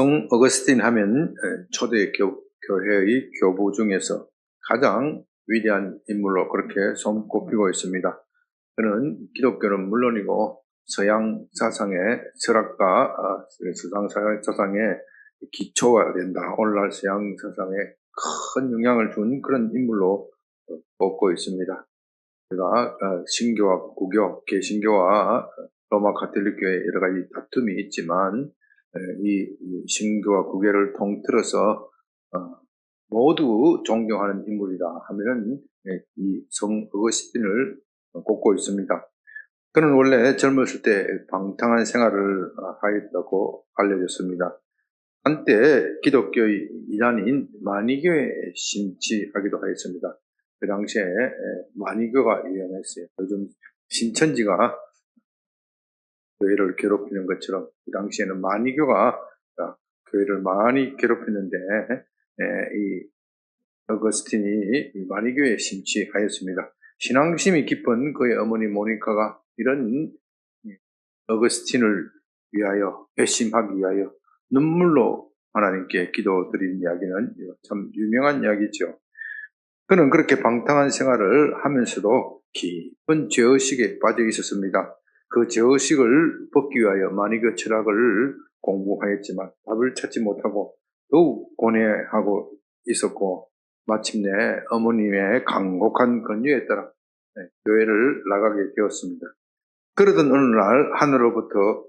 성 어거스틴 하면 초대 교회의 교부 중에서 가장 위대한 인물로 그렇게 손꼽히고 있습니다. 그는 기독교는 물론이고 서양 사상의 철학과 서양 사상의 기초가 된다. 오늘날 서양 사상에 큰 영향을 준 그런 인물로 꼽고 있습니다. 제가 신교와 구교, 개신교와 로마 가톨릭교회 여러 가지 다툼이 있지만 이 신교와 구교를 통틀어서 모두 존경하는 인물이다 하면은 이 성 어거스틴을 꼽고 있습니다. 그는 원래 젊었을 때 방탕한 생활을 하였다고 알려졌습니다. 한때 기독교의 이단인 마니교에 신치하기도 하였습니다. 그 당시에 마니교가 유행했어요. 요즘 신천지가 교회를 괴롭히는 것처럼 그 당시에는 마니교가 교회를 많이 괴롭혔는데 이 어거스틴이 마니교에 심취하였습니다. 신앙심이 깊은 그의 어머니 모니카가 이런 어거스틴을 위하여 회심하기 위하여 눈물로 하나님께 기도드린 이야기는 참 유명한 이야기죠. 그는 그렇게 방탕한 생활을 하면서도 깊은 죄의식에 빠져 있었습니다. 그 죄의식을 벗기 위하여 마니교 철학을 공부하였지만 답을 찾지 못하고 더욱 고뇌하고 있었고 마침내 어머님의 강곡한 권유에 따라 교회를 나가게 되었습니다. 그러던 어느 날 하늘로부터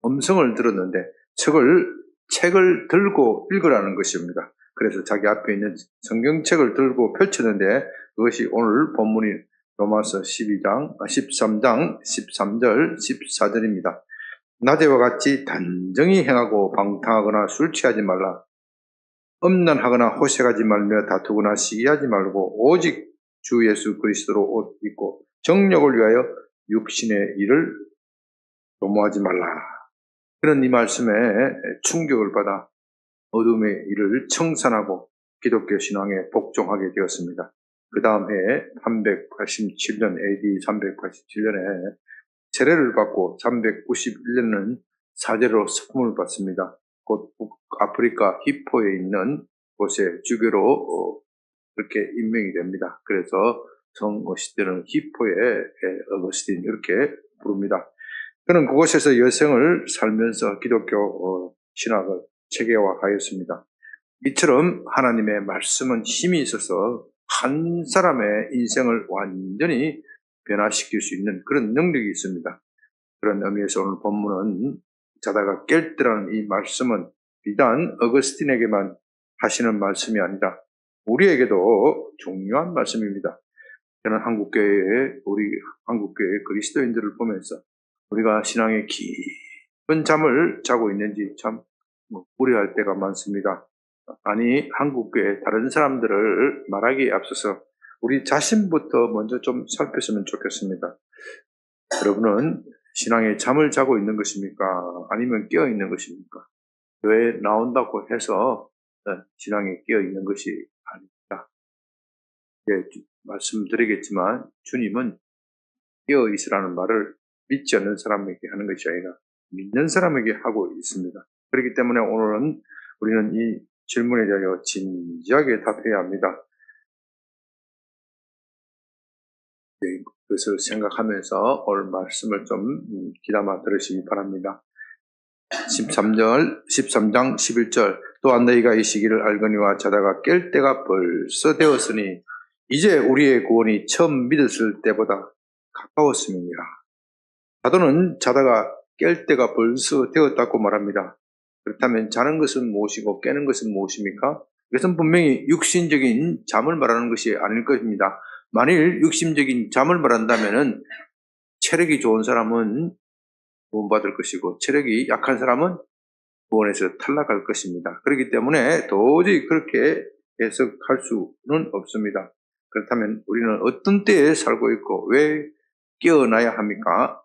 음성을 들었는데 책을 들고 읽으라는 것입니다. 그래서 자기 앞에 있는 성경책을 들고 펼쳤는데 그것이 오늘 본문인 로마서 13장 13절 14절입니다. 낮에와 같이 단정히 행하고 방탕하거나 술 취하지 말라. 음란하거나 호색하지 말며 다투거나 시기하지 말고 오직 주 예수 그리스도로 옷 입고 정욕을 위하여 육신의 일을 도모하지 말라. 그런 이 말씀에 충격을 받아 어둠의 일을 청산하고 기독교 신앙에 복종하게 되었습니다. 그 다음 해에 387년 AD 387년에 세례를 받고 391년은 사제로 석품을 받습니다. 곧 북아프리카 히포에 있는 곳에 주교로 그렇게 임명이 됩니다. 그래서 성 어거스틴은 히포의 어거스틴 이렇게 부릅니다. 그는 그곳에서 여생을 살면서 기독교 신학을 체계화하였습니다. 이처럼 하나님의 말씀은 힘이 있어서 한 사람의 인생을 완전히 변화시킬 수 있는 그런 능력이 있습니다. 그런 의미에서 오늘 본문은 자다가 깰 때라는 이 말씀은 비단 어거스틴에게만 하시는 말씀이 아니라 우리에게도 중요한 말씀입니다. 저는 우리 한국교회의 그리스도인들을 보면서 우리가 신앙의 깊은 잠을 자고 있는지 참 우려할 때가 많습니다. 아니, 한국교회 다른 사람들을 말하기에 앞서서 우리 자신부터 먼저 좀 살폈으면 좋겠습니다. 여러분은 신앙의 잠을 자고 있는 것입니까? 아니면 깨어 있는 것입니까? 교회에 나온다고 해서 신앙에 깨어 있는 것이 아닙니다. 말씀드리겠지만 주님은 깨어 있으라는 말을 믿지 않는 사람에게 하는 것이 아니라 믿는 사람에게 하고 있습니다. 그렇기 때문에 오늘은 우리는 이 질문에 대하여 진지하게 답해야 합니다. 그것을 생각하면서 오늘 말씀을 좀 귀담아 들으시기 바랍니다. 13장 11절 또한 너희가 이 시기를 알거니와 자다가 깰 때가 벌써 되었으니 이제 우리의 구원이 처음 믿었을 때보다 가까웠음이니라. 사도는 자다가 깰 때가 벌써 되었다고 말합니다. 그렇다면 자는 것은 무엇이고 깨는 것은 무엇입니까? 이것은 분명히 육신적인 잠을 말하는 것이 아닐 것입니다. 만일 육신적인 잠을 말한다면 체력이 좋은 사람은 구원받을 것이고 체력이 약한 사람은 구원에서 탈락할 것입니다. 그렇기 때문에 도저히 그렇게 해석할 수는 없습니다. 그렇다면 우리는 어떤 때에 살고 있고 왜 깨어나야 합니까?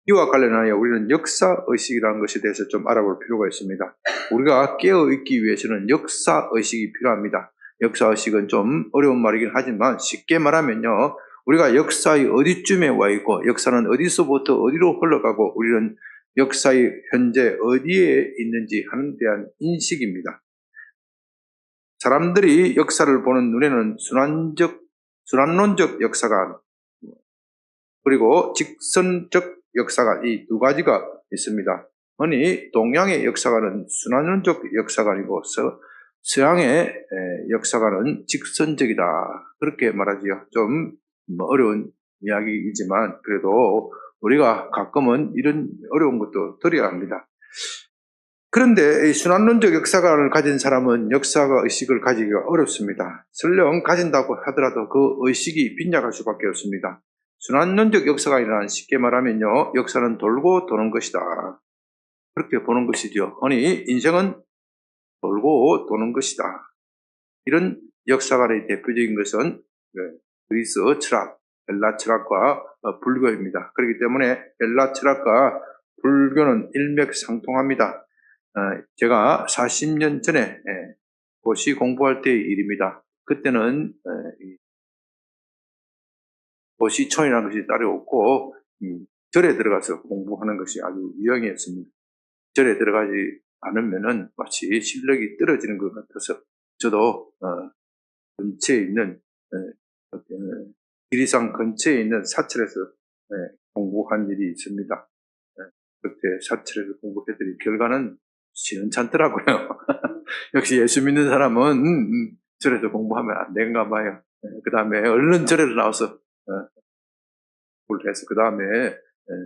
이와 관련하여 우리는 역사의식이라는 것에 대해서 좀 알아볼 필요가 있습니다. 우리가 깨어있기 위해서는 역사의식이 필요합니다. 역사의식은 좀 어려운 말이긴 하지만 쉽게 말하면요, 우리가 역사의 어디쯤에 와 있고 역사는 어디서부터 어디로 흘러가고 우리는 역사의 현재 어디에 있는지 하는 데 대한 인식입니다. 사람들이 역사를 보는 눈에는 순환론적 역사관, 그리고 직선적 역사관, 이 두 가지가 있습니다. 흔히 동양의 역사관은 순환론적 역사관이고 서양의 역사관은 직선적이다, 그렇게 말하지요. 좀 어려운 이야기이지만 그래도 우리가 가끔은 이런 어려운 것도 들어야 합니다. 그런데 이 순환론적 역사관을 가진 사람은 역사가 의식을 가지기가 어렵습니다. 설령 가진다고 하더라도 그 의식이 빈약할 수밖에 없습니다. 순환론적 역사관이란 쉽게 말하면요, 역사는 돌고 도는 것이다, 그렇게 보는 것이죠. 흔히 인생은 돌고 도는 것이다. 이런 역사관의 대표적인 것은 그리스 철학, 헬라 철학과 불교입니다. 그렇기 때문에 헬라 철학과 불교는 일맥상통합니다. 제가 40년 전에 고시 공부할 때의 일입니다. 그때는 고시촌이라는 것이 따로 없고 절에 들어가서 공부하는 것이 아주 유행이었습니다. 절에 들어가지 않으면은 마치 실력이 떨어지는 것 같아서 저도 근처에 있는 지리산 근처에 있는 사찰에서 공부한 일이 있습니다. 그때 사찰에서 공부했더니 결과는 시원찮더라고요. 역시 예수 믿는 사람은 절에서 공부하면 안 되는가 봐요. 그 다음에 얼른 절에서 나와서 공부를 해서 그 다음에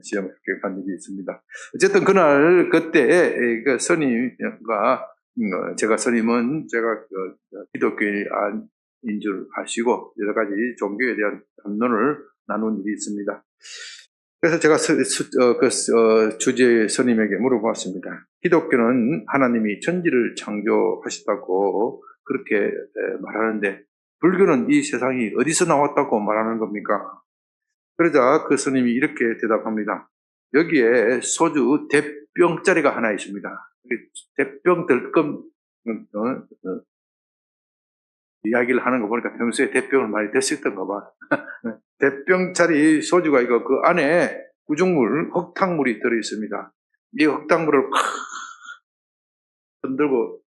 시험을 합격한 일이 있습니다. 어쨌든 그날 그때 그 스님과 제가 스님은 제가 기독교인인 줄 아시고 여러 가지 종교에 대한 담론을 나눈 일이 있습니다. 그래서 제가 주제 스님에게 물어보았습니다. 기독교는 하나님이 천지를 창조하셨다고 그렇게 말하는데 불교는 이 세상이 어디서 나왔다고 말하는 겁니까? 그러자 그 스님이 이렇게 대답합니다. 여기에 소주 대병짜리가 하나 있습니다. 대병 들끔 이야기를 하는 거 보니까 평소에 대병을 많이 드셨던가 봐. 대병짜리 소주가 이거 그 안에 구중물, 흙탕물이 들어있습니다. 이 흙탕물을 흔들고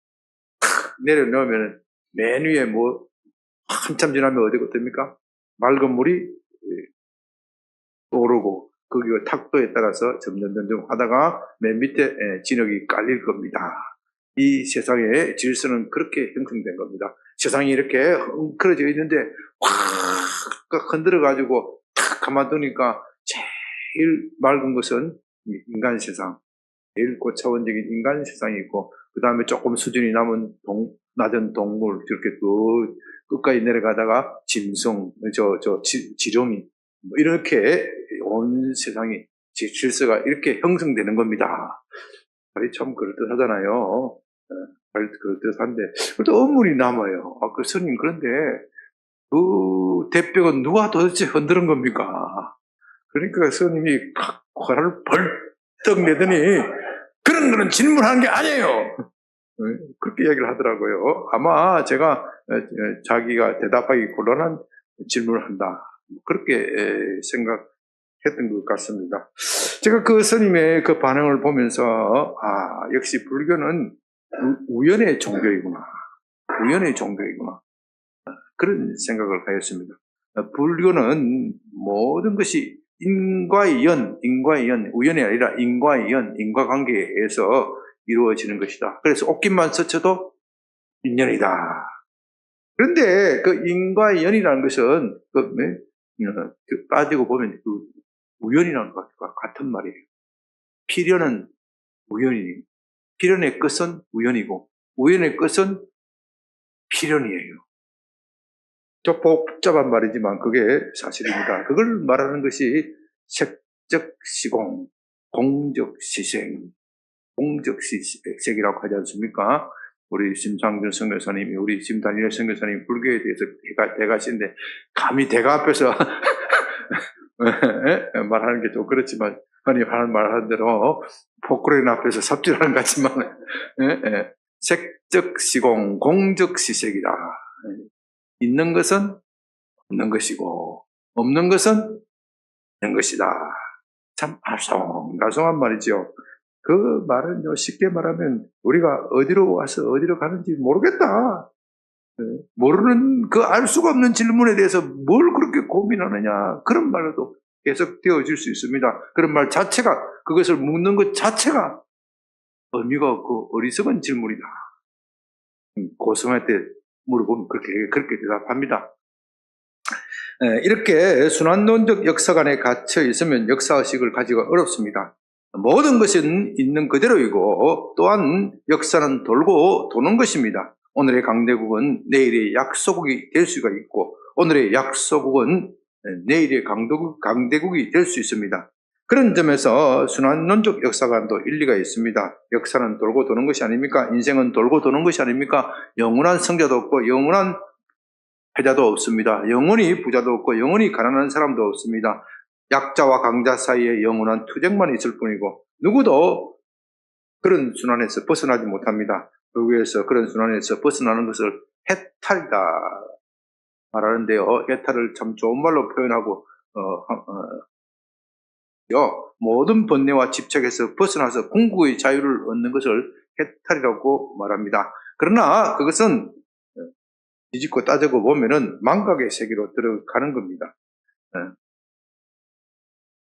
내려놓으면 맨 위에 뭐 한참 지나면 어디가 됩니까? 맑은 물이 오르고 거기가 탁도에 따라서 점점 하다가 맨 밑에 진흙이 깔릴 겁니다. 이 세상의 질서는 그렇게 형성된 겁니다. 세상이 이렇게 헝클어져 있는데 확 흔들어가지고 탁 가만두니까 제일 맑은 것은 인간 세상, 제일 고차원적인 인간 세상이 있고 그 다음에 조금 수준이 남은 낮은 동물, 이렇게 끝까지 내려가다가 짐승, 지렁이, 이렇게 온 세상이 질서가 이렇게 형성되는 겁니다. 말이 참 그럴듯하잖아요. 그럴듯한데 또 어물이 남아요. 그 스님, 그런데 그 대병은 누가 도대체 흔드는 겁니까? 그러니까 스님이 화를 벌떡 내더니 그런 거는 질문하는 게 아니에요, 그렇게 이야기를 하더라고요. 아마 제가 자기가 대답하기 곤란한 질문을 한다, 그렇게 생각했던 것 같습니다. 제가 그 스님의 그 반응을 보면서 역시 불교는 우연의 종교이구나, 우연의 종교이구나, 그런 생각을 하였습니다. 불교는 모든 것이 인과의 연, 우연이 아니라 인과의 연, 인과관계에 의해서 이루어지는 것이다. 그래서 옷깃만 스쳐도 인연이다. 그런데 그 인과의 연이라는 것은 따지고 보면 그 우연이라는 것과 같은 말이에요. 필연은 우연이고, 필연의 끝은 우연이고, 우연의 끝은 필연이에요. 좀 복잡한 말이지만 그게 사실입니다. 그걸 말하는 것이 색적 시공, 공적 시생, 공적 시색이라고 하지 않습니까? 우리 심상준 선교사님이, 우리 심단일 선교사님 불교에 대해서 대가신데 감히 대가 앞에서 말하는 게 좀 그렇지만, 아니 하는 말 하는 대로 포크레인 앞에서 삽질하는 것 같지만 색적 시공, 공적 시색이다. 있는 것은 없는 것이고 없는 것은 있는 것이다. 참 알쏭달쏭한 말이죠. 그 말은요, 쉽게 말하면 우리가 어디로 와서 어디로 가는지 모르겠다. 모르는, 알 수가 없는 질문에 대해서 뭘 그렇게 고민하느냐. 그런 말로도 계속 되어질 수 있습니다. 그런 말 자체가, 그것을 묻는 것 자체가 의미가 없고 어리석은 질문이다. 고성할 때 물어보면 그렇게 대답합니다. 이렇게 순환론적 역사관에 갇혀 있으면 역사의식을 가지기가 어렵습니다. 모든 것은 있는 그대로이고 또한 역사는 돌고 도는 것입니다. 오늘의 강대국은 내일의 약소국이 될 수가 있고 오늘의 약소국은 내일의 강대국이 될 수 있습니다. 그런 점에서 순환론적 역사관도 일리가 있습니다. 역사는 돌고 도는 것이 아닙니까? 인생은 돌고 도는 것이 아닙니까? 영원한 성자도 없고 영원한 패자도 없습니다. 영원히 부자도 없고 영원히 가난한 사람도 없습니다. 약자와 강자 사이에 영원한 투쟁만 있을 뿐이고 누구도 그런 순환에서 벗어나지 못합니다. 그 위에서 그런 순환에서 벗어나는 것을 해탈이다 말하는데요. 해탈을 참 좋은 말로 표현하고 모든 번뇌와 집착에서 벗어나서 궁극의 자유를 얻는 것을 해탈이라고 말합니다. 그러나 그것은 뒤집고 따지고 보면은 망각의 세계로 들어가는 겁니다.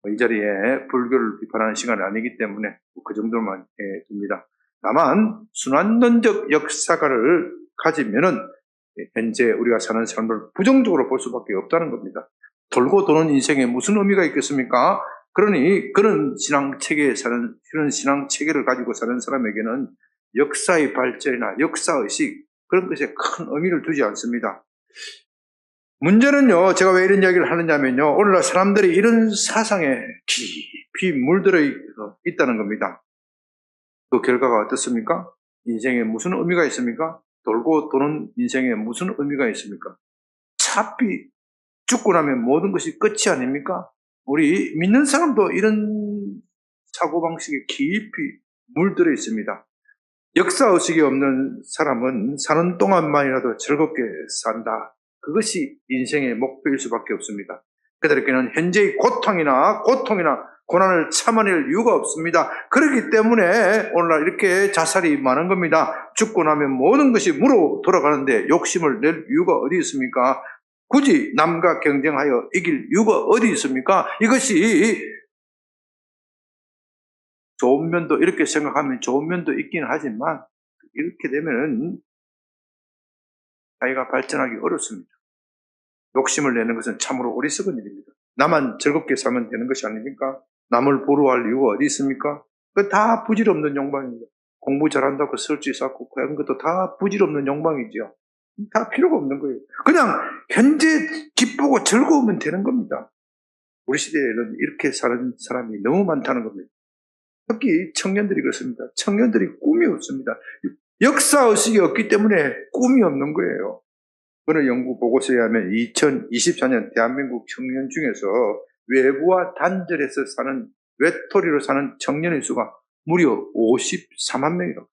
이 자리에 불교를 비판하는 시간이 아니기 때문에 그 정도만 둡니다. 다만 순환론적 역사관을 가지면은 현재 우리가 사는 삶을 부정적으로 볼 수밖에 없다는 겁니다. 돌고 도는 인생에 무슨 의미가 있겠습니까? 그러니 그런 신앙 체계를 가지고 사는 사람에게는 역사의 발전이나 역사의식 그런 것에 큰 의미를 두지 않습니다. 문제는요, 제가 왜 이런 이야기를 하느냐면요, 오늘날 사람들이 이런 사상에 깊이 물들어 있다는 겁니다. 그 결과가 어떻습니까? 인생에 무슨 의미가 있습니까? 돌고 도는 인생에 무슨 의미가 있습니까? 차피 죽고 나면 모든 것이 끝이 아닙니까? 우리 믿는 사람도 이런 사고방식에 깊이 물들어 있습니다. 역사의식이 없는 사람은 사는 동안만이라도 즐겁게 산다. 그것이 인생의 목표일 수밖에 없습니다. 그들에게는 현재의 고통이나 고난을 참아낼 이유가 없습니다. 그렇기 때문에 오늘날 이렇게 자살이 많은 겁니다. 죽고 나면 모든 것이 무로 돌아가는데 욕심을 낼 이유가 어디 있습니까? 굳이 남과 경쟁하여 이길 이유가 어디 있습니까? 이것이 좋은 면도 이렇게 생각하면 좋은 면도 있긴 하지만 이렇게 되면 사회가 발전하기 어렵습니다. 욕심을 내는 것은 참으로 어리석은 일입니다. 나만 즐겁게 살면 되는 것이 아닙니까? 남을 보루할 이유가 어디 있습니까? 그건 다 부질없는 욕망입니다. 공부 잘한다고 설지 쌓고 그런 것도 다 부질없는 욕망이죠. 다 필요가 없는 거예요. 그냥 현재 기쁘고 즐거우면 되는 겁니다. 우리 시대에는 이렇게 사는 사람이 너무 많다는 겁니다. 특히 청년들이 그렇습니다. 청년들이 꿈이 없습니다. 역사의식이 없기 때문에 꿈이 없는 거예요. 어느 연구 보고서에 하면 2024년 대한민국 청년 중에서 외부와 단절해서 사는 외톨이로 사는 청년의 수가 무려 54만 명이라고.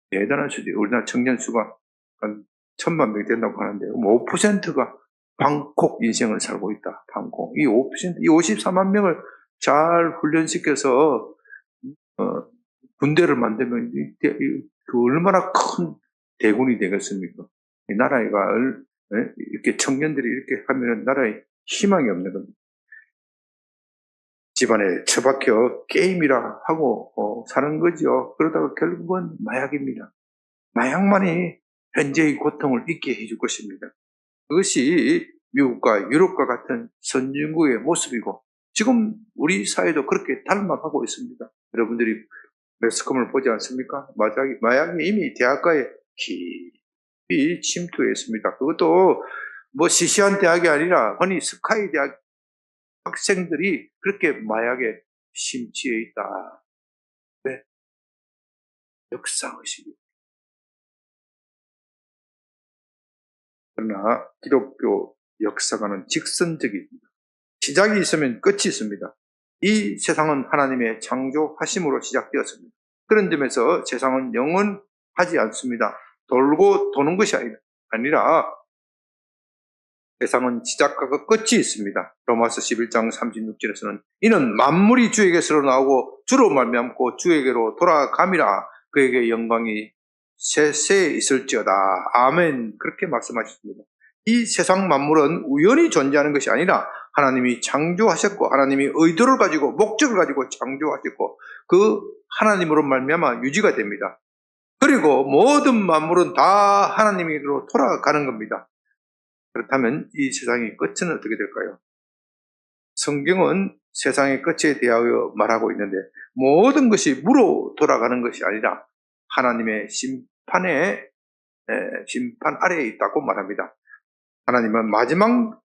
대단한 수죠. 우리나라 청년 수가 한 1000만 명이 된다고 하는데요. 5%가 방콕 인생을 살고 있다. 방콕. 이 5%, 이 54만 명을 잘 훈련시켜서 군대를 만들면 그 얼마나 큰 대군이 되겠습니까? 이 나라가 이렇게 청년들이 이렇게 하면 나라에 희망이 없는 겁니다. 집안에 처박혀 게임이라 하고 사는 거죠. 그러다가 결국은 마약입니다. 마약만이 현재의 고통을 잊게 해줄 것입니다. 그것이 미국과 유럽과 같은 선진국의 모습이고 지금 우리 사회도 그렇게 닮아가고 있습니다. 여러분들이 매스컴을 보지 않습니까? 마약이 이미 대학가에 깊이 침투해 있습니다. 그것도 뭐 시시한 대학이 아니라 흔히 스카이 대학 학생들이 그렇게 마약에 심취해 있다. 네. 역사의식이. 그러나 기독교 역사관은 직선적입니다. 시작이 있으면 끝이 있습니다. 이 세상은 하나님의 창조하심으로 시작되었습니다. 그런 점에서 세상은 영원하지 않습니다. 돌고 도는 것이 아니라 세상은 시작과 끝이 있습니다. 로마서 11장 36절에서는 이는 만물이 주에게서 나오고 주로 말미암고 주에게로 돌아감이라 그에게 영광이 세세에 있을지어다. 아멘. 그렇게 말씀하셨습니다. 이 세상 만물은 우연히 존재하는 것이 아니라 하나님이 창조하셨고 하나님이 의도를 가지고 목적을 가지고 창조하셨고 그 하나님으로 말미암아 유지가 됩니다. 그리고 모든 만물은 다 하나님에게로 돌아가는 겁니다. 그렇다면 이 세상의 끝은 어떻게 될까요? 성경은 세상의 끝에 대하여 말하고 있는데 모든 것이 무로 돌아가는 것이 아니라 하나님의 심판 아래에 있다고 말합니다. 하나님은 마지막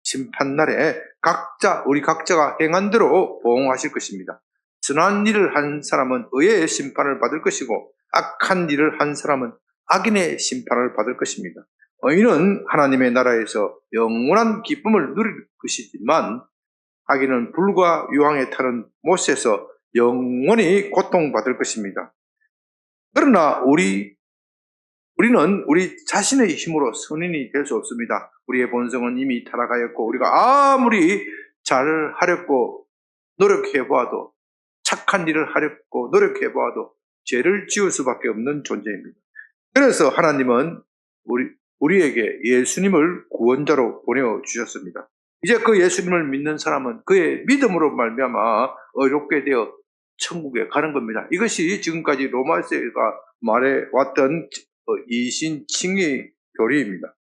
심판날에 우리 각자가 행한 대로 보응하실 것입니다. 선한 일을 한 사람은 의의 심판을 받을 것이고 악한 일을 한 사람은 악인의 심판을 받을 것입니다. 의인은 하나님의 나라에서 영원한 기쁨을 누릴 것이지만 악인은 불과 유황에 타는 못에서 영원히 고통받을 것입니다. 그러나 우리는 우리 자신의 힘으로 선인이 될 수 없습니다. 우리의 본성은 이미 타락하였고 우리가 아무리 잘하려고 노력해보아도 착한 일을 하려고 노력해보아도 죄를 지을 수밖에 없는 존재입니다. 그래서 하나님은 우리에게 예수님을 구원자로 보내주셨습니다. 이제 그 예수님을 믿는 사람은 그의 믿음으로 말미암아 의롭게 되어 천국에 가는 겁니다. 이것이 지금까지 로마서가 말해왔던 이신칭의 교리입니다.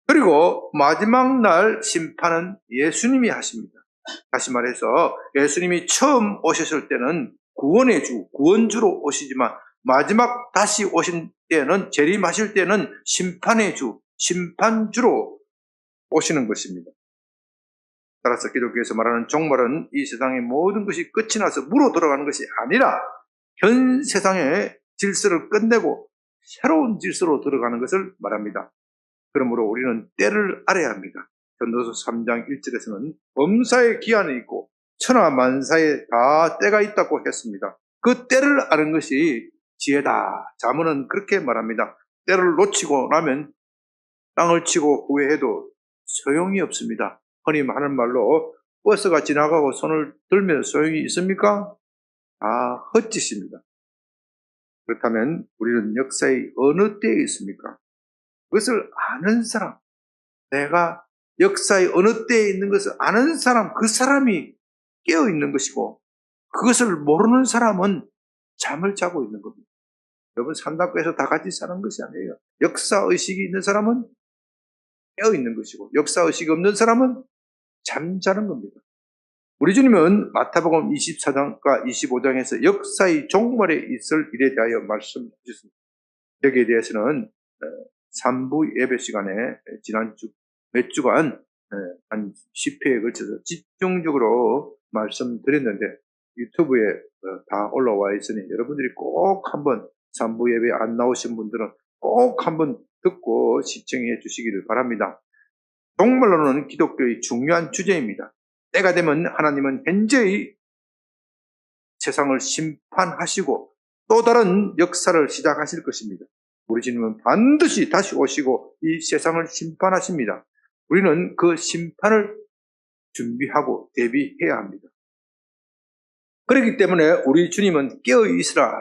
그리고 마지막 날 심판은 예수님이 하십니다. 다시 말해서 예수님이 처음 오셨을 때는 구원의 주, 구원주로 오시지만 마지막 다시 오신 때는 재림하실 때는 심판의 주, 심판주로 오시는 것입니다. 따라서 기독교에서 말하는 종말은 이 세상의 모든 것이 끝이 나서 무로 돌아가는 것이 아니라 현 세상의 질서를 끝내고 새로운 질서로 들어가는 것을 말합니다. 그러므로 우리는 때를 알아야 합니다. 전도서 3장 1절에서는 범사에 기한이 있고 천하만사에 다 때가 있다고 했습니다. 그 때를 아는 것이 지혜다. 자문은 그렇게 말합니다. 때를 놓치고 나면 땅을 치고 후회해도 소용이 없습니다. 흔히 하는 말로 버스가 지나가고 손을 들면 소용이 있습니까? 헛짓입니다. 그렇다면 우리는 역사의 어느 때에 있습니까? 그것을 아는 사람, 내가 역사의 어느 때에 있는 것을 아는 사람, 그 사람이 깨어있는 것이고 그것을 모르는 사람은 잠을 자고 있는 겁니다. 여러분 산다고 해서 다 같이 사는 것이 아니에요. 역사의식이 있는 사람은 깨어있는 것이고 역사의식이 없는 사람은 잠자는 겁니다. 우리 주님은 마태복음 24장과 25장에서 역사의 종말에 있을 일에 대하여 말씀하셨습니다. 여기에 대해서는 3부 예배 시간에 지난주 몇 주간 한 10회에 걸쳐서 집중적으로 말씀드렸는데 유튜브에 다 올라와 있으니 여러분들이 꼭 한번 3부 예배 안 나오신 분들은 꼭 한번 듣고 시청해 주시기를 바랍니다. 종말론은 기독교의 중요한 주제입니다. 때가 되면 하나님은 현재의 세상을 심판하시고 또 다른 역사를 시작하실 것입니다. 우리 주님은 반드시 다시 오시고 이 세상을 심판하십니다. 우리는 그 심판을 준비하고 대비해야 합니다. 그렇기 때문에 우리 주님은 깨어있으라,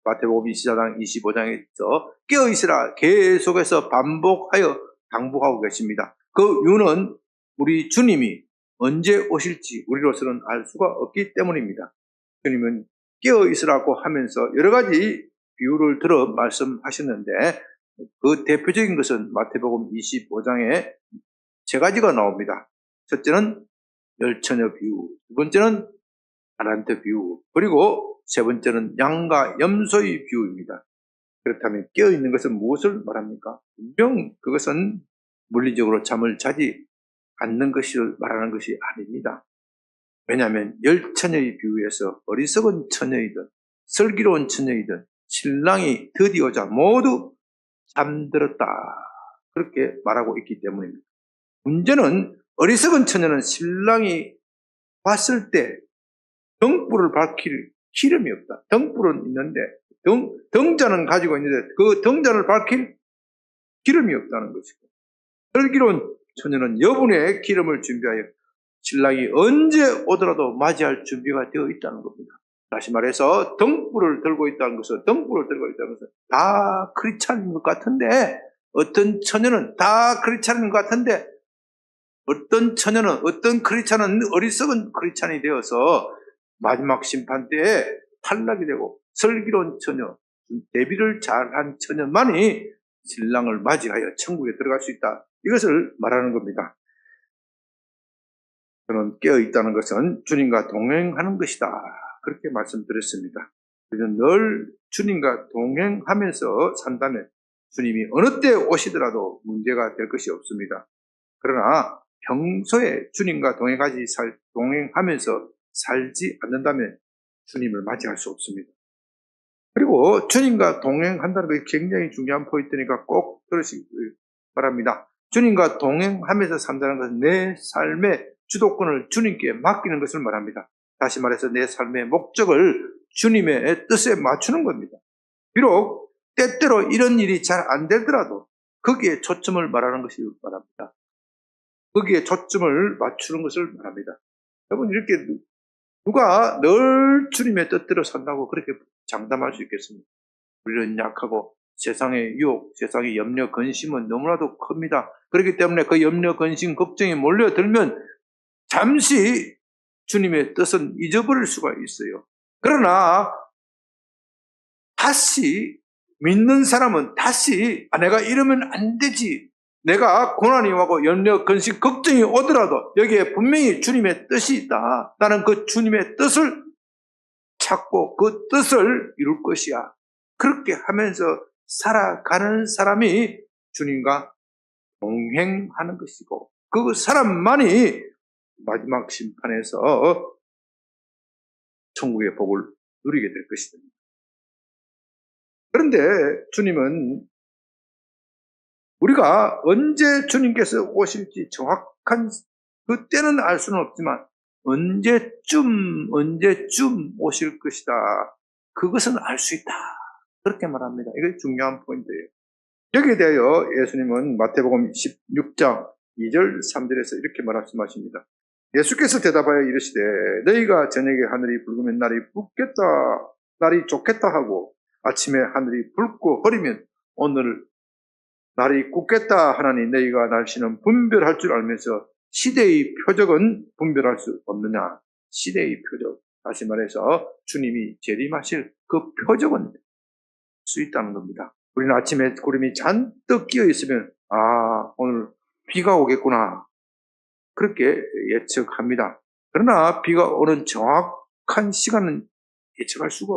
마태복음 24장 25장에서 깨어있으라 계속해서 반복하여 당부하고 계십니다. 그 이유는 우리 주님이 언제 오실지 우리로서는 알 수가 없기 때문입니다. 주님은 깨어있으라고 하면서 여러 가지 비유를 들어 말씀하셨는데 그 대표적인 것은 마태복음 25장에 세 가지가 나옵니다. 첫째는 열처녀 비유, 두 번째는 다란트 비유, 그리고 세 번째는 양과 염소의 비유입니다. 그렇다면 깨어있는 것은 무엇을 말합니까? 분명 그것은 물리적으로 잠을 자지 않는 것을 말하는 것이 아닙니다. 왜냐하면 열처녀의 비유에서 어리석은 처녀이든 슬기로운 처녀이든 신랑이 드디어자 모두 잠들었다 그렇게 말하고 있기 때문입니다. 문제는 어리석은 처녀는 신랑이 봤을 때 등불을 밝힐 기름이 없다. 등불은 있는데 등잔은 가지고 있는데 그 등잔을 밝힐 기름이 없다는 것이고, 슬기로운 처녀는 여분의 기름을 준비하여 신랑이 언제 오더라도 맞이할 준비가 되어 있다는 겁니다. 다시 말해서 등불을 들고 있다는 것은 다 크리스찬인 것 같은데, 어떤 처녀는 다 크리스찬인 것 같은데, 어떤 크리스찬은 어리석은 크리스찬이 되어서 마지막 심판 때에 탈락이 되고, 슬기로운 처녀, 대비를 잘한 처녀만이 신랑을 맞이하여 천국에 들어갈 수 있다. 이것을 말하는 겁니다. 저는 깨어있다는 것은 주님과 동행하는 것이다. 그렇게 말씀드렸습니다. 우리는 늘 주님과 동행하면서 산다면 주님이 어느 때 오시더라도 문제가 될 것이 없습니다. 그러나 평소에 주님과 동행하면서 살지 않는다면 주님을 맞이할 수 없습니다. 그리고 주님과 동행한다는 것이 굉장히 중요한 포인트니까 꼭 들으시기 바랍니다. 주님과 동행하면서 산다는 것은 내 삶의 주도권을 주님께 맡기는 것을 말합니다. 다시 말해서 내 삶의 목적을 주님의 뜻에 맞추는 겁니다. 비록 때때로 이런 일이 잘 안 되더라도 거기에 초점을 말하는 것이 말합니다. 거기에 초점을 맞추는 것을 말합니다. 여러분, 이렇게 누가 늘 주님의 뜻대로 산다고 그렇게 장담할 수 있겠습니까? 우리는 약하고 세상의 유혹, 세상의 염려, 근심은 너무나도 큽니다. 그렇기 때문에 그 염려, 근심, 걱정이 몰려들면 잠시 주님의 뜻은 잊어버릴 수가 있어요. 그러나 다시 믿는 사람은 다시 내가 이러면 안 되지. 내가 고난이 오고 염려, 근심, 걱정이 오더라도 여기에 분명히 주님의 뜻이 있다. 나는 그 주님의 뜻을 찾고 그 뜻을 이룰 것이야. 그렇게 하면서 살아가는 사람이 주님과 동행하는 것이고, 그 사람만이 마지막 심판에서 천국의 복을 누리게 될 것입니다. 그런데 주님은 우리가 언제 주님께서 오실지 정확한 그 때는 알 수는 없지만 언제쯤 오실 것이다. 그것은 알 수 있다. 그렇게 말합니다. 이게 중요한 포인트예요. 여기에 대하여 예수님은 마태복음 16장 2절 3절에서 이렇게 말씀하십니다. 예수께서 대답하여 이르시되 너희가 저녁에 하늘이 붉으면 날이 좋겠다 하고 아침에 하늘이 붉고 흐리면 오늘 날이 굳겠다 하나니 너희가 날씨는 분별할 줄 알면서 시대의 표적은 분별할 수 없느냐. 시대의 표적, 다시 말해서 주님이 재림하실 그 표적은 수 있다는 겁니다. 우리는 아침에 구름이 잔뜩 끼어 있으면 오늘 비가 오겠구나 그렇게 예측합니다. 그러나 비가 오는 정확한 시간은 예측할 수가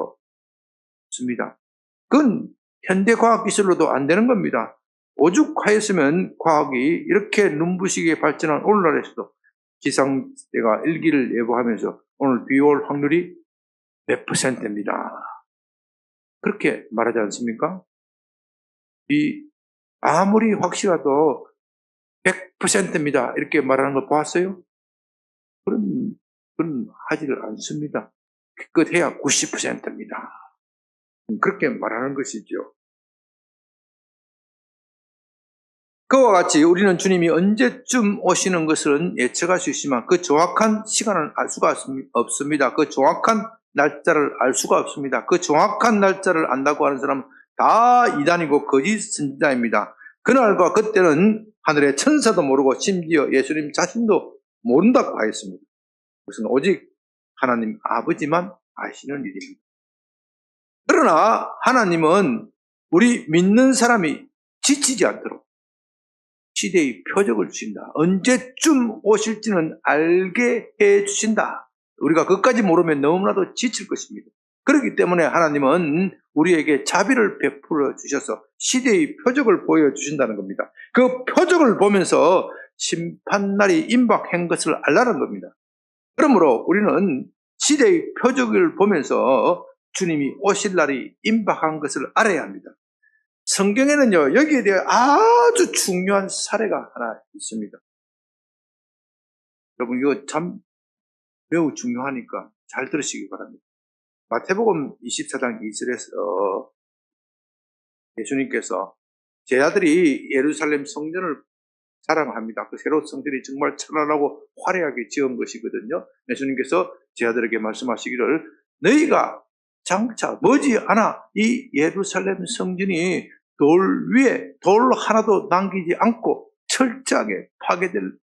없습니다. 그건 현대 과학 기술로도 안 되는 겁니다. 오죽하였으면 과학이 이렇게 눈부시게 발전한 오늘날에서도 기상대가 일기를 예보하면서 오늘 비 올 확률이 몇 %입니다. 그렇게 말하지 않습니까? 아무리 확실하도 100%입니다. 이렇게 말하는 걸 보았어요? 그런 하지를 않습니다. 기껏해야 90%입니다. 그렇게 말하는 것이죠. 그와 같이 우리는 주님이 언제쯤 오시는 것은 예측할 수 있지만 그 정확한 시간을 알 수가 없습니다. 그 정확한 날짜를 알 수가 없습니다. 그 정확한 날짜를 안다고 하는 사람은 다 이단이고 거짓 선지자입니다. 그날과 그때는 하늘의 천사도 모르고 심지어 예수님 자신도 모른다고 하였습니다. 그것은 오직 하나님 아버지만 아시는 일입니다. 그러나 하나님은 우리 믿는 사람이 지치지 않도록 시대의 표적을 주신다. 언제쯤 오실지는 알게 해 주신다. 우리가 그것까지 모르면 너무나도 지칠 것입니다. 그렇기 때문에 하나님은 우리에게 자비를 베풀어 주셔서 시대의 표적을 보여주신다는 겁니다. 그 표적을 보면서 심판날이 임박한 것을 알라는 겁니다. 그러므로 우리는 시대의 표적을 보면서 주님이 오실 날이 임박한 것을 알아야 합니다. 성경에는요, 여기에 대해 아주 중요한 사례가 하나 있습니다. 여러분, 이거 참 매우 중요하니까 잘 들으시기 바랍니다. 마태복음 24장 2절에서 예수님께서 제 아들이 예루살렘 성전을 자랑합니다. 그 새로운 성전이 정말 찬란하고 화려하게 지은 것이거든요. 예수님께서 제 아들에게 말씀하시기를 너희가 장차 머지않아 이 예루살렘 성전이 돌 위에 돌 하나도 남기지 않고 철저하게 파괴될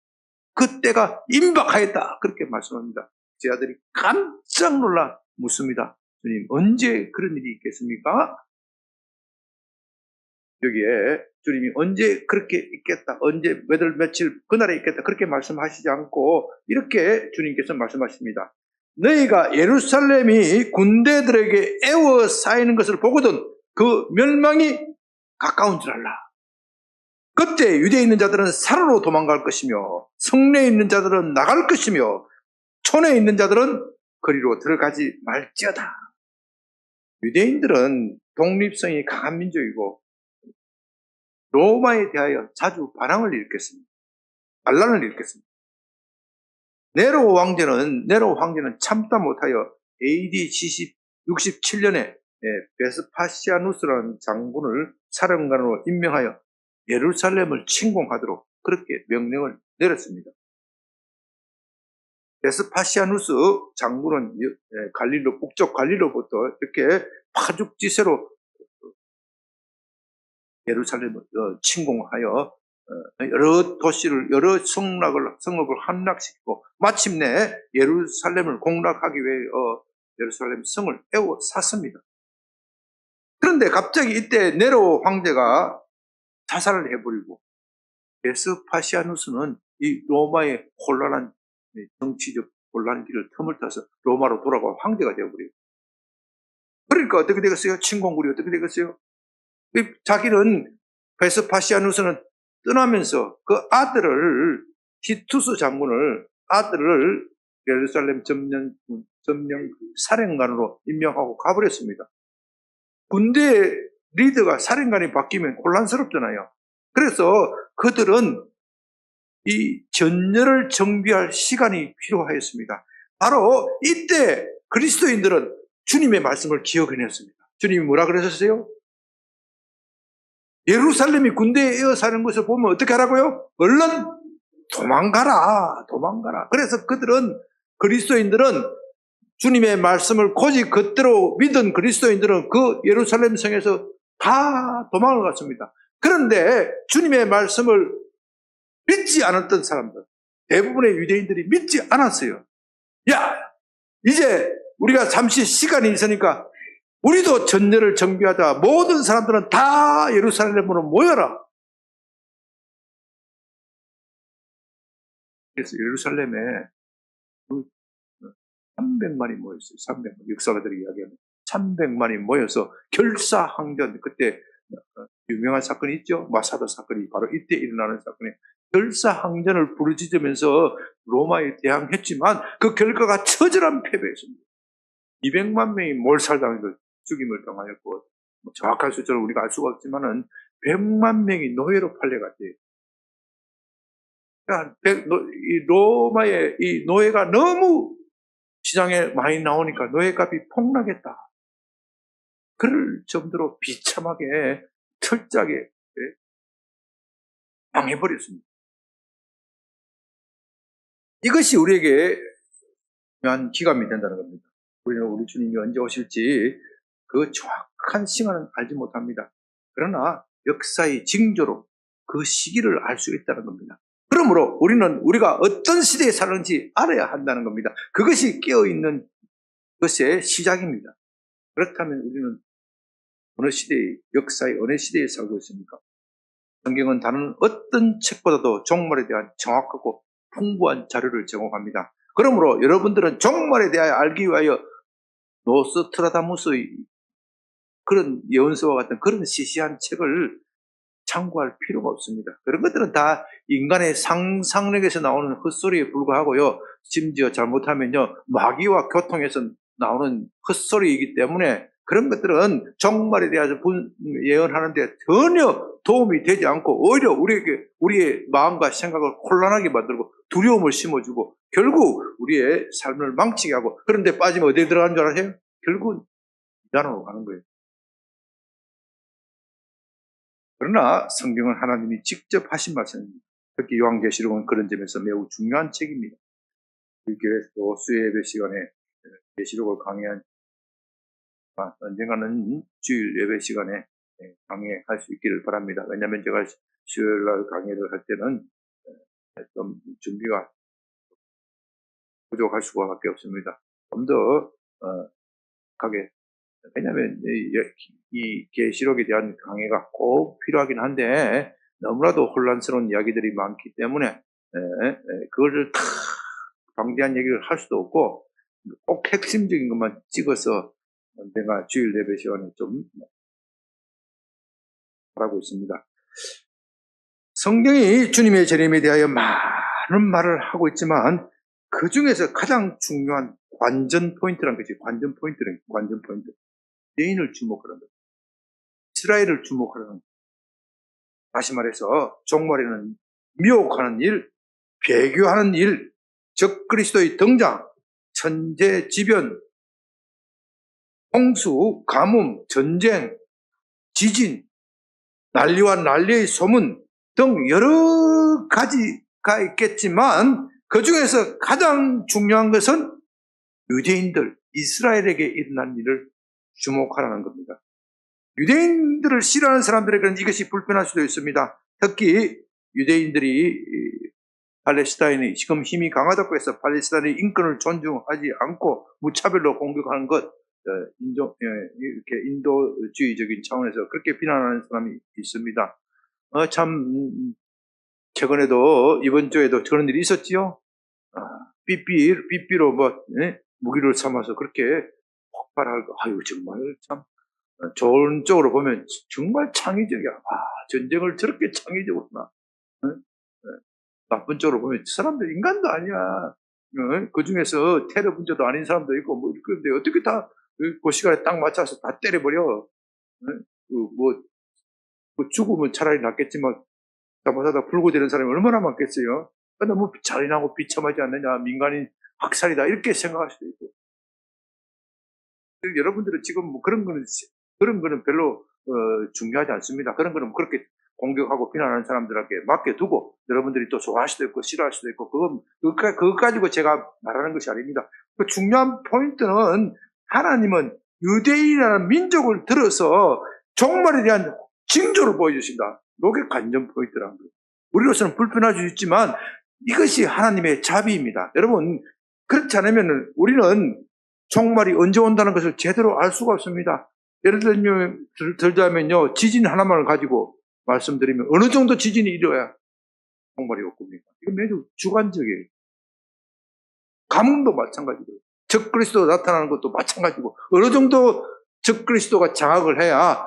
그때가 임박하였다. 그렇게 말씀합니다. 제 아들이 깜짝 놀라 묻습니다. 주님, 언제 그런 일이 있겠습니까? 여기에 주님이 언제 그렇게 있겠다, 언제 몇 월 며칠 그날에 있겠다 그렇게 말씀하시지 않고 이렇게 주님께서 말씀하십니다. 너희가 예루살렘이 군대들에게 에워싸이는 것을 보거든 그 멸망이 가까운 줄 알라. 그때 유대에 있는 자들은 산으로 도망갈 것이며 성내에 있는 자들은 나갈 것이며 촌에 있는 자들은 거리로 들어가지 말지어다. 유대인들은 독립성이 강한 민족이고 로마에 대하여 자주 반항을 일으켰습니다. 반란을 일으켰습니다. 네로 황제는 참다 못하여 AD 67년에 베스파시아누스라는 장군을 사령관으로 임명하여 예루살렘을 침공하도록 그렇게 명령을 내렸습니다. 베스파시아누스 장군은 북쪽 갈릴로부터 이렇게 파죽지세로 예루살렘을 침공하여 여러 도시를 여러 성읍을 함락시키고 마침내 예루살렘을 공략하기 위해 예루살렘 성을 에워쌌습니다. 그런데 갑자기 이때 네로 황제가 자살을 해버리고 베스파시아누스는 이 로마의 혼란한 정치적 혼란 길을 틈을 타서 로마로 돌아가 황제가 되어버려요. 그러니까 어떻게 되겠어요? 침공군이 어떻게 되겠어요? 자기는 베스파시아누스는 떠나면서 그 아들을 티투스 장군을 아들을 예루살렘 점령 사령관으로 임명하고 가버렸습니다. 군대 리더가 사령관이 바뀌면 혼란스럽잖아요. 그래서 그들은 이 전열을 정비할 시간이 필요하였습니다. 바로 이때 그리스도인들은 주님의 말씀을 기억해냈습니다. 주님이 뭐라 그러셨어요? 예루살렘이 군대에 에워싸는 것을 보면 어떻게 하라고요? 얼른 도망가라. 그래서 그리스도인들은 주님의 말씀을 고지 그대로 믿은 그리스도인들은 그 예루살렘 성에서 다 도망을 갔습니다. 그런데 주님의 말씀을 믿지 않았던 사람들, 대부분의 유대인들이 믿지 않았어요. 야, 이제 우리가 잠시 시간이 있으니까 우리도 전열을 정비하자. 모든 사람들은 다 예루살렘으로 모여라. 그래서 예루살렘에 300만이 모였어요. 300만. 역사가들이 이야기하면 300만이 모여서 결사항전, 그때 유명한 사건이 있죠. 마사다 사건이 바로 이때 일어나는 사건이에요. 결사항전을 부르짖으면서 로마에 대항했지만 그 결과가 처절한 패배였습니다. 200만 명이 몰살당해서 죽임을 당하였고, 정확한 숫자를 우리가 알 수가 없지만은 100만 명이 노예로 팔려갔대요. 그러니까 이 로마의 이 노예가 너무 시장에 많이 나오니까 노예값이 폭락했다. 그럴 정도로 비참하게 철저하게 망해버렸습니다. 이것이 우리에게 중요한 기감이 된다는 겁니다. 우리는 우리 주님이 언제 오실지 그 정확한 시간은 알지 못합니다. 그러나 역사의 징조로 그 시기를 알 수 있다는 겁니다. 그러므로 우리가 어떤 시대에 사는지 알아야 한다는 겁니다. 그것이 깨어있는 것의 시작입니다. 그렇다면 우리는 역사의 어느 시대에 살고 있습니까? 성경은 다른 어떤 책보다도 종말에 대한 정확하고 풍부한 자료를 제공합니다. 그러므로 여러분들은 종말에 대하여 알기 위하여 노스트라다무스의 그런 예언서와 같은 그런 시시한 책을 참고할 필요가 없습니다. 그런 것들은 다 인간의 상상력에서 나오는 헛소리에 불과하고요. 심지어 잘못하면요, 마귀와 교통해서 나오는 헛소리이기 때문에 그런 것들은 종말에 대해서 예언하는데 전혀 도움이 되지 않고 오히려 우리의 마음과 생각을 혼란하게 만들고 두려움을 심어주고 결국 우리의 삶을 망치게 하고, 그런데 빠지면 어디에 들어가는 줄 아세요? 결국은 이단으로 가는 거예요. 그러나 성경은 하나님이 직접 하신 말씀입니다. 특히 요한계시록은 그런 점에서 매우 중요한 책입니다. 우리 교회에서도 수요예배 시간에 계시록을 강의한 언젠가는 주일 예배 시간에 강의할 수 있기를 바랍니다. 왜냐하면 제가 수요일날 강의를 할 때는 좀 준비가 부족할 수밖에 없습니다. 좀 더 가게. 왜냐하면 이 계시록에 대한 강의가 꼭 필요하긴 한데 너무나도 혼란스러운 이야기들이 많기 때문에 그거를 다 방대한 얘기를 할 수도 없고 꼭 핵심적인 것만 찍어서 내가 주일 예배 시간에 좀 하고 있습니다. 성경이 주님의 재림에 대하여 많은 말을 하고 있지만 그 중에서 가장 중요한 관전 포인트란 것이 관전 포인트. 유대인을 주목하는 것, 이스라엘을 주목하는 것. 다시 말해서 종말에는 미혹하는 일, 배교하는 일, 적그리스도의 등장, 천재지변, 홍수, 가뭄, 전쟁, 지진, 난리와 난리의 소문 등 여러 가지가 있겠지만 그 중에서 가장 중요한 것은 유대인들, 이스라엘에게 일어난 일을 주목하라는 겁니다. 유대인들을 싫어하는 사람들에게는 이것이 불편할 수도 있습니다. 특히 유대인들이 팔레스타인이 지금 힘이 강하다고 해서 팔레스타인의 인권을 존중하지 않고 무차별로 공격하는 것, 이렇게 인도주의적인 차원에서 그렇게 비난하는 사람이 있습니다. 참 최근에도 이번 주에도 그런 일이 있었지요. 삐삐로 무기를 삼아서 그렇게 폭발하고, 정말 참 좋은 쪽으로 보면 정말 창의적이야. 전쟁을 저렇게 창의적으로 나. 나쁜 쪽으로 보면 사람들 인간도 아니야. 그 중에서 테러 분자도 아닌 사람도 있고 그런데 어떻게 다 그 시간에 딱 맞춰서 다 때려버려. 죽으면 차라리 낫겠지만 잘못하다 불구되는 사람이 얼마나 많겠어요. 너무 잔인하고 비참하지 않느냐, 민간인 학살이다 이렇게 생각할 수도 있고. 여러분들은 지금 그런 거는 별로 중요하지 않습니다. 그런 거는 그렇게 공격하고 비난하는 사람들에게 맡겨두고 여러분들이 또 좋아할 수도 있고 싫어할 수도 있고 그거 가지고 제가 말하는 것이 아닙니다. 그 중요한 포인트는 하나님은 유대인이라는 민족을 들어서 종말에 대한 징조를 보여주신다. 이게 관전 포인트라는 거예요. 우리로서는 불편할 수 있지만 이것이 하나님의 자비입니다. 여러분 그렇지 않으면 우리는 종말이 언제 온다는 것을 제대로 알 수가 없습니다. 예를 들자면요, 지진 하나만을 가지고 말씀드리면 어느 정도 지진이 일어야 종말이 올 겁니까? 이건 매우 주관적이에요. 가뭄도 마찬가지고요. 적그리스도가 나타나는 것도 마찬가지고 어느 정도 적그리스도가 장악을 해야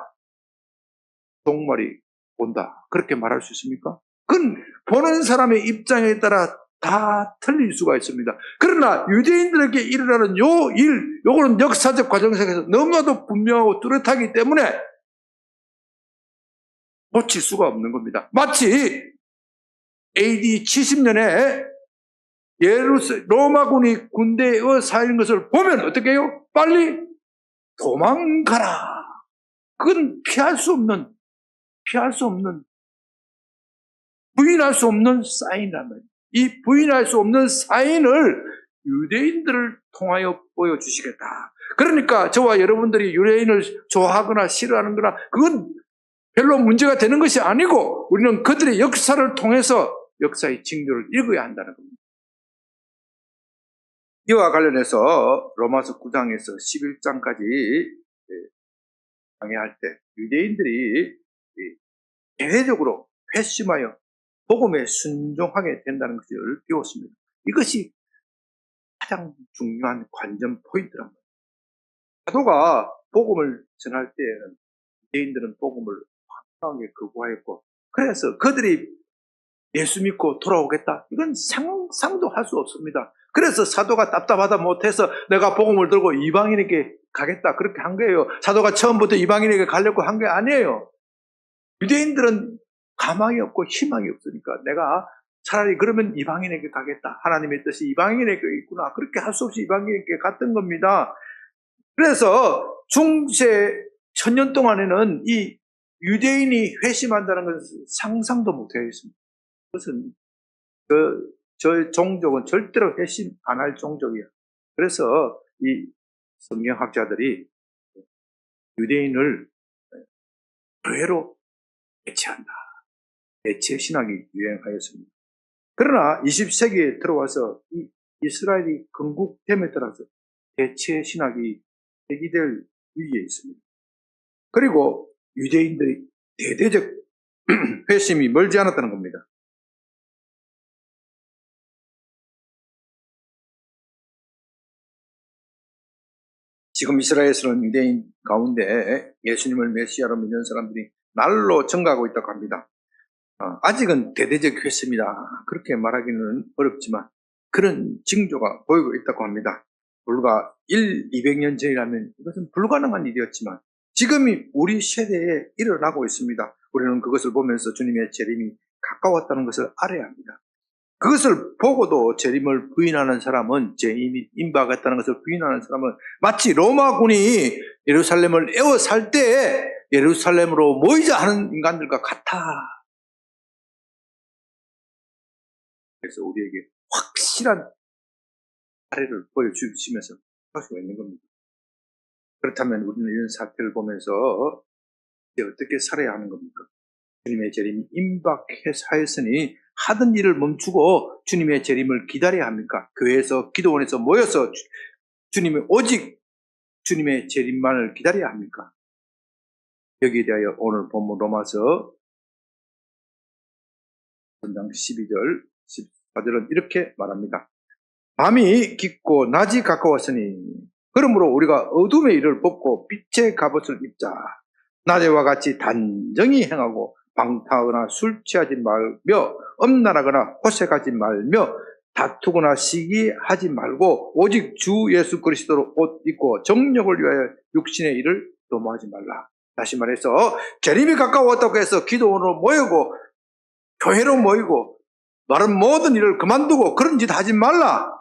종말이 온다. 그렇게 말할 수 있습니까? 그건 보는 사람의 입장에 따라 다 틀릴 수가 있습니다. 그러나 유대인들에게 일어나는 요거는 역사적 과정 속에서 너무나도 분명하고 뚜렷하기 때문에 놓칠 수가 없는 겁니다. 마치 AD 70년에 로마군이 군대에 쌓이는 것을 보면 어떻게 해요? 빨리 도망가라. 그건 피할 수 없는 부인할 수 없는 사인이란 말이에요. 이 부인할 수 없는 사인을 유대인들을 통하여 보여주시겠다. 그러니까 저와 여러분들이 유대인을 좋아하거나 싫어하는 거나 그건 별로 문제가 되는 것이 아니고 우리는 그들의 역사를 통해서 역사의 징조를 읽어야 한다는 겁니다. 이와 관련해서 로마서 9장에서 11장까지 강의할 때 유대인들이 대외적으로 회심하여 복음에 순종하게 된다는 것을 배웠습니다. 이것이 가장 중요한 관전 포인트란 말이에요. 사도가 복음을 전할 때에는 유대인들은 복음을 황당하게 거부하였고 그래서 그들이 예수 믿고 돌아오겠다. 이건 상상도 할 수 없습니다. 그래서 사도가 답답하다 못해서 내가 복음을 들고 이방인에게 가겠다. 그렇게 한 거예요. 사도가 처음부터 이방인에게 가려고 한 게 아니에요. 유대인들은 가망이 없고 희망이 없으니까 내가 차라리 그러면 이방인에게 가겠다. 하나님의 뜻이 이방인에게 있구나. 그렇게 할 수 없이 이방인에게 갔던 겁니다. 그래서 중세 1000년 동안에는 이 유대인이 회심한다는 것은 상상도 못하겠습니다. 그것은 저 종족은 절대로 회심 안 할 종족이야. 그래서 이 성경학자들이 유대인을 교회로 대체한다. 대체 신학이 유행하였습니다. 그러나 20세기에 들어와서 이 이스라엘이 건국됨에 따라서 대체 신학이 제기될 위기에 있습니다. 그리고 유대인들이 대대적 회심이 멀지 않았다는 겁니다. 지금 이스라엘에서는 유대인 가운데 예수님을 메시아로 믿는 사람들이 날로 증가하고 있다고 합니다. 아직은 대대적 회심이다 그렇게 말하기는 어렵지만 그런 징조가 보이고 있다고 합니다. 불과 200년 전이라면 이것은 불가능한 일이었지만 지금이 우리 세대에 일어나고 있습니다. 우리는 그것을 보면서 주님의 재림이 가까웠다는 것을 알아야 합니다. 그것을 보고도 재림을 부인하는 사람은, 재림이 임박했다는 것을 부인하는 사람은 마치 로마군이 예루살렘을 에워살 때 예루살렘으로 모이자 하는 인간들과 같아. 그래서 우리에게 확실한 사례를 보여주시면서 할 수가 있는 겁니다. 그렇다면 우리는 이런 사태를 보면서 이제 어떻게 살아야 하는 겁니까? 주님의 재림이 임박하였으니 하던 일을 멈추고 주님의 재림을 기다려야 합니까? 교회에서 기도원에서 모여서 오직 주님의 재림만을 기다려야 합니까? 여기에 대하여 오늘 본문 로마서 3장 12절 14절은 이렇게 말합니다. 밤이 깊고 낮이 가까웠으니 그러므로 우리가 어둠의 일을 벗고 빛의 갑옷을 입자. 낮에와 같이 단정히 행하고 방탕하거나 술 취하지 말며 엄란하거나 호색하지 말며 다투거나 시기하지 말고 오직 주 예수 그리스도로 옷 입고 정욕을 위하여 육신의 일을 도모하지 말라. 다시 말해서 재림이 가까웠다고 해서 기도원으로 모이고 교회로 모이고 다른 모든 일을 그만두고 그런 짓 하지 말라.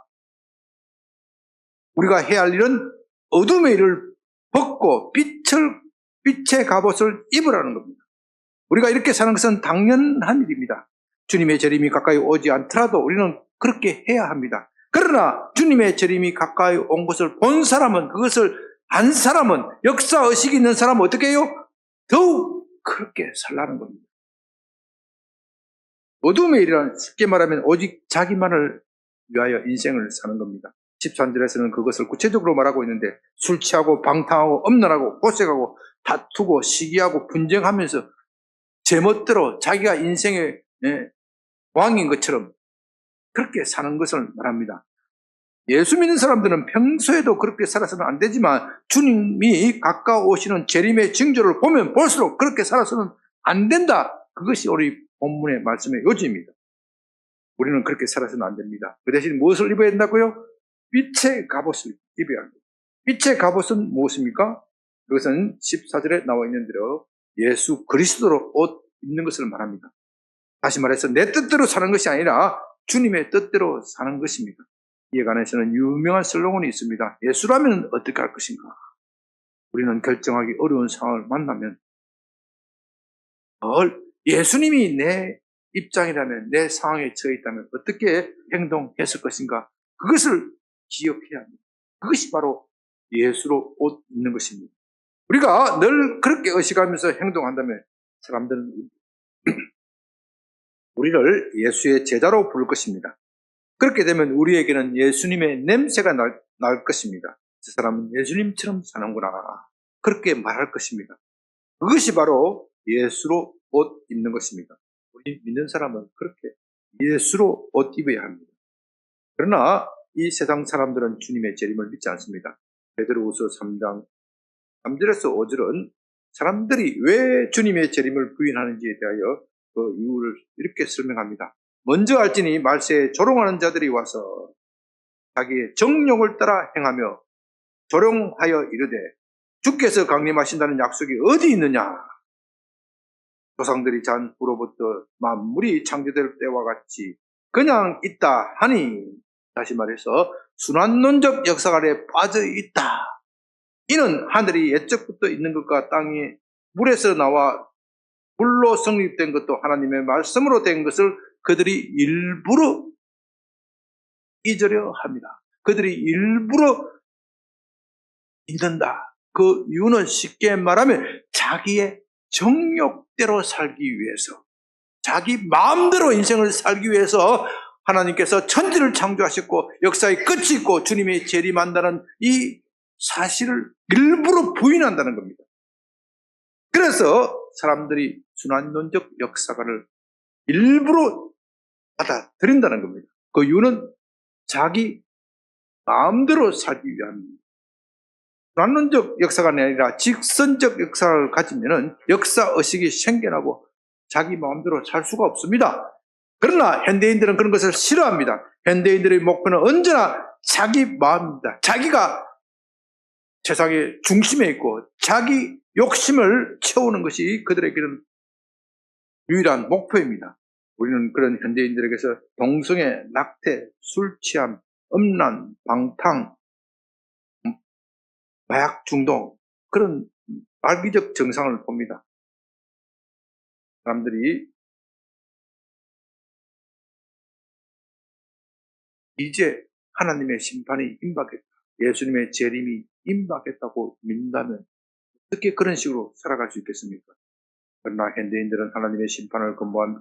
우리가 해야 할 일은 어둠의 일을 벗고 빛의 갑옷을 입으라는 겁니다. 우리가 이렇게 사는 것은 당연한 일입니다. 주님의 재림이 가까이 오지 않더라도 우리는 그렇게 해야 합니다. 그러나 주님의 재림이 가까이 온 것을 본 사람은, 그것을 안 사람은, 역사의식이 있는 사람은 어떻게 해요? 더욱 그렇게 살라는 겁니다. 어둠의 일이란 쉽게 말하면 오직 자기만을 위하여 인생을 사는 겁니다. 13절에서는 그것을 구체적으로 말하고 있는데 술 취하고 방탕하고 엄란하고 호색하고 다투고 시기하고 분쟁하면서 제멋대로 자기가 인생의 왕인 것처럼 그렇게 사는 것을 말합니다. 예수 믿는 사람들은 평소에도 그렇게 살아서는 안 되지만 주님이 가까우시는 재림의 징조를 보면 볼수록 그렇게 살아서는 안 된다. 그것이 우리 본문의 말씀의 요지입니다. 우리는 그렇게 살아서는 안 됩니다. 그 대신 무엇을 입어야 된다고요? 빛의 갑옷을 입어야 합니다. 빛의 갑옷은 무엇입니까? 그것은 14절에 나와 있는 대로 예수 그리스도로 옷 입는 것을 말합니다. 다시 말해서 내 뜻대로 사는 것이 아니라 주님의 뜻대로 사는 것입니다. 이에 관해서는 유명한 슬로건이 있습니다. 예수라면 어떻게 할 것인가? 우리는 결정하기 어려운 상황을 만나면 예수님이 내 입장이라면, 내 상황에 처해 있다면 어떻게 행동했을 것인가? 그것을 기억해야 합니다. 그것이 바로 예수로 옷 입는 것입니다. 우리가 늘 그렇게 의식하면서 행동한다면 사람들은 우리를 예수의 제자로 부를 것입니다. 그렇게 되면 우리에게는 예수님의 냄새가 날 것입니다. 저 사람은 예수님처럼 사는구나. 그렇게 말할 것입니다. 그것이 바로 예수로 옷 입는 것입니다. 우리 믿는 사람은 그렇게 예수로 옷 입어야 합니다. 그러나 이 세상 사람들은 주님의 재림을 믿지 않습니다. 베드로후서 3장 3절에서 5절은 사람들이 왜 주님의 재림을 부인하는지에 대하여 그 이유를 이렇게 설명합니다. 먼저 알지니 말세에 조롱하는 자들이 와서 자기의 정욕을 따라 행하며 조롱하여 이르되 주께서 강림하신다는 약속이 어디 있느냐? 조상들이 잔 후로부터 만물이 창조될 때와 같이 그냥 있다 하니, 다시 말해서 순환론적 역사 아래 빠져 있다. 이는 하늘이 옛적부터 있는 것과 땅이 물에서 나와 물로 성립된 것도 하나님의 말씀으로 된 것을 그들이 일부러 잊으려 합니다. 그들이 일부러 잊는다. 그 이유는 쉽게 말하면 자기의 정욕대로 살기 위해서, 자기 마음대로 인생을 살기 위해서 하나님께서 천지를 창조하셨고 역사의 끝이 있고 주님이 재림한다는 이 사실을 일부러 부인한다는 겁니다. 그래서 사람들이 순환론적 역사관을 일부러 받아들인다는 겁니다. 그 이유는 자기 마음대로 살기 위함입니다. 순환론적 역사관이 아니라 직선적 역사를 가지면 역사의식이 생겨나고 자기 마음대로 살 수가 없습니다. 그러나 현대인들은 그런 것을 싫어합니다. 현대인들의 목표는 언제나 자기 마음입니다. 자기가 세상의 중심에 있고 자기 욕심을 채우는 것이 그들에게는 유일한 목표입니다. 우리는 그런 현대인들에게서 동성애, 낙태, 술 취함, 음란, 방탕, 마약 중독, 그런 말기적 증상을 봅니다. 사람들이 이제 하나님의 심판이 임박했다, 예수님의 재림이 임박했다고 믿는다면 어떻게 그런 식으로 살아갈 수 있겠습니까? 그러나 현대인들은 하나님의 심판을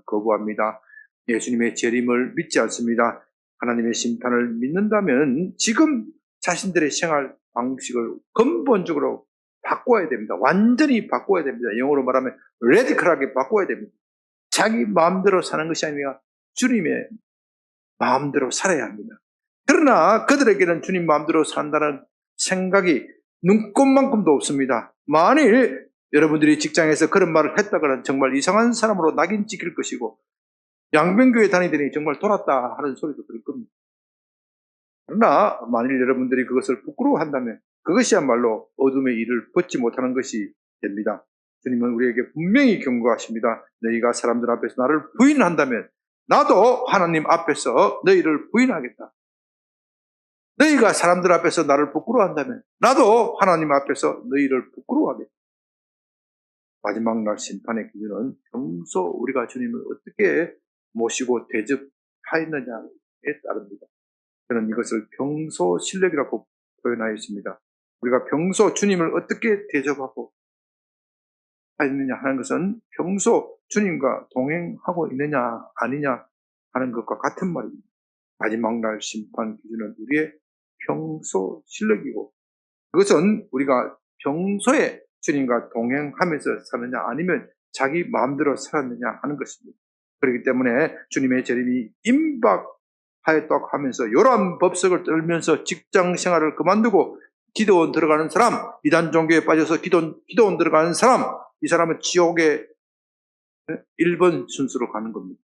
거부합니다. 예수님의 재림을 믿지 않습니다. 하나님의 심판을 믿는다면 지금 자신들의 생활 방식을 근본적으로 바꿔야 됩니다. 완전히 바꿔야 됩니다. 영어로 말하면 레디컬하게 바꿔야 됩니다. 자기 마음대로 사는 것이 아니라 주님의 마음대로 살아야 합니다. 그러나 그들에게는 주님 마음대로 산다는 생각이 눈꼽만큼도 없습니다. 만일 여러분들이 직장에서 그런 말을 했다가는 정말 이상한 사람으로 낙인 찍힐 것이고 양변교회 다니더니 정말 돌았다 하는 소리도 들을 겁니다. 그러나 만일 여러분들이 그것을 부끄러워한다면 그것이야말로 어둠의 일을 벗지 못하는 것이 됩니다. 주님은 우리에게 분명히 경고하십니다. 너희가 사람들 앞에서 나를 부인한다면 나도 하나님 앞에서 너희를 부인하겠다. 너희가 사람들 앞에서 나를 부끄러워한다면 나도 하나님 앞에서 너희를 부끄러워하겠다. 마지막 날 심판의 기준은 평소 우리가 주님을 어떻게 모시고 대접하였느냐에 따릅니다. 저는 이것을 평소 실력이라고 표현하였습니다. 우리가 평소 주님을 어떻게 대접하고 있느냐 하는 것은 평소 주님과 동행하고 있느냐 아니냐 하는 것과 같은 말입니다. 마지막 날 심판 기준은 우리의 평소 실력이고 그것은 우리가 평소에 주님과 동행하면서 사느냐 아니면 자기 마음대로 살았느냐 하는 것입니다. 그렇기 때문에 주님의 재림이 임박하였다고 하면서 요란 법석을 떨면서 직장 생활을 그만두고 기도원 들어가는 사람, 이단 종교에 빠져서 기도원 들어가는 사람, 이 사람은 지옥의 1번 순서로 가는 겁니다.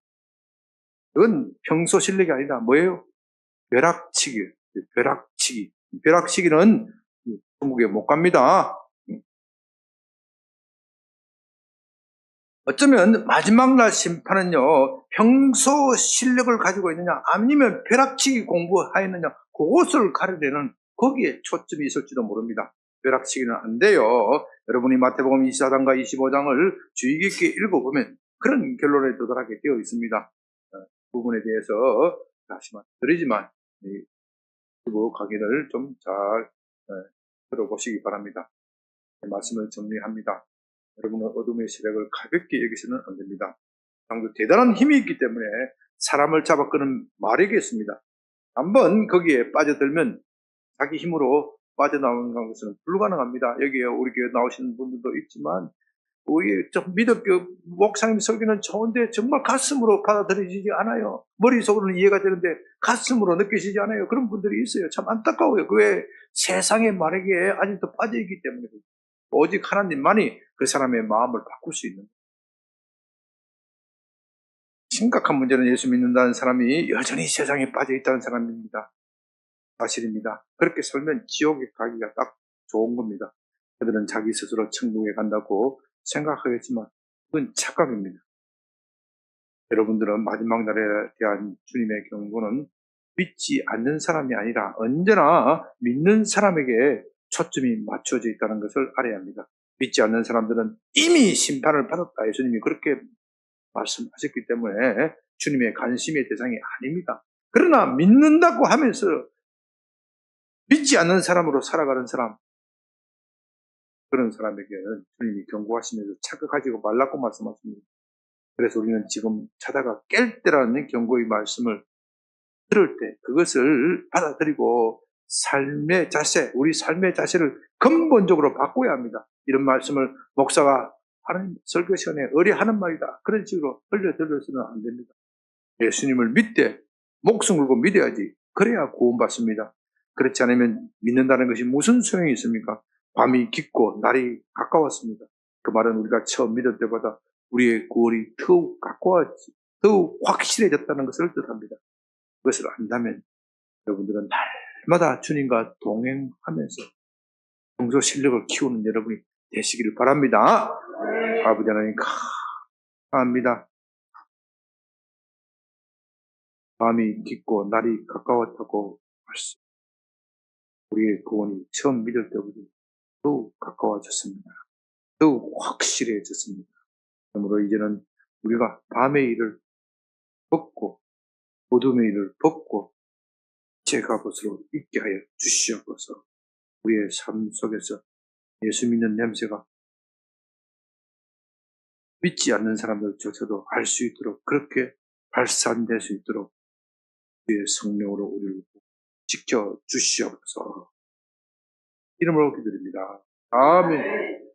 그건 평소 실력이 아니라 뭐예요? 벼락치기예요. 벼락치기. 벼락치기는 천국에 못 갑니다. 어쩌면 마지막 날 심판은요, 평소 실력을 가지고 있느냐 아니면 벼락치기 공부하였느냐 그것을 가려내는 거기에 초점이 있을지도 모릅니다. 벼락치기는 안 돼요. 여러분이 마태복음 24장과 25장을 주의 깊게 읽어보면 그런 결론에 도달하게 되어 있습니다. 부분에 대해서 다시 말씀드리지만 그 강의를 좀 잘 들어보시기 바랍니다. 말씀을 정리합니다. 여러분은 어둠의 세력을 가볍게 여기서는 안 됩니다. 당도 대단한 힘이 있기 때문에 사람을 잡아끄는 마력이었습니다. 한번 거기에 빠져들면 자기 힘으로 빠져나오는 것은 불가능합니다. 여기에 우리 교회 나오시는 분들도 있지만 우리 좀 목사님 설교는 좋은데 정말 가슴으로 받아들여지지 않아요. 머릿속으로는 이해가 되는데 가슴으로 느껴지지 않아요. 그런 분들이 있어요. 참 안타까워요. 왜 세상의 마력에 아직도 빠져있기 때문에 오직 하나님만이 그 사람의 마음을 바꿀 수 있는. 심각한 문제는 예수 믿는다는 사람이 여전히 세상에 빠져있다는 사람입니다. 사실입니다. 그렇게 살면 지옥에 가기가 딱 좋은 겁니다. 그들은 자기 스스로 천국에 간다고 생각하겠지만 그건 착각입니다. 여러분들은 마지막 날에 대한 주님의 경고는 믿지 않는 사람이 아니라 언제나 믿는 사람에게 초점이 맞춰져 있다는 것을 알아야 합니다. 믿지 않는 사람들은 이미 심판을 받았다. 예수님이 그렇게 말씀하셨기 때문에 주님의 관심의 대상이 아닙니다. 그러나 믿는다고 하면서 믿지 않는 사람으로 살아가는 사람, 그런 사람에게는 주님이 경고하시면서 착각하지고 말라고 말씀하십니다. 그래서 우리는 지금 자다가 깰 때라는 경고의 말씀을 들을 때 그것을 받아들이고 삶의 자세, 우리 삶의 자세를 근본적으로 바꿔야 합니다. 이런 말씀을 목사가 하는 설교 시간에 의뢰하는 말이다, 그런 식으로 흘려들어서는 안 됩니다. 예수님을 믿되 목숨 걸고 믿어야지. 그래야 구원받습니다. 그렇지 않으면 믿는다는 것이 무슨 소용이 있습니까? 밤이 깊고 날이 가까웠습니다. 그 말은 우리가 처음 믿을 때보다 우리의 구원이 더욱 가까웠지, 더욱 확실해졌다는 것을 뜻합니다. 그것을 안다면 여러분들은 날마다 주님과 동행하면서 영적 실력을 키우는 여러분이 되시기를 바랍니다. 아버지 하나님 감사합니다. 밤이 깊고 날이 가까웠다고 말씀. 우리의 구원이 처음 믿을 때보다 더욱 가까워졌습니다. 더욱 확실해졌습니다. 그러므로 이제는 우리가 밤의 일을 벗고 어둠의 일을 벗고 제 갑옷으로 입게 하여 주시옵소서. 우리의 삶 속에서 예수 믿는 냄새가 믿지 않는 사람들조차도 알 수 있도록, 그렇게 발산될 수 있도록 주의 성령으로 우리를 지켜 주시옵소서. 이름으로 기도드립니다. 아멘.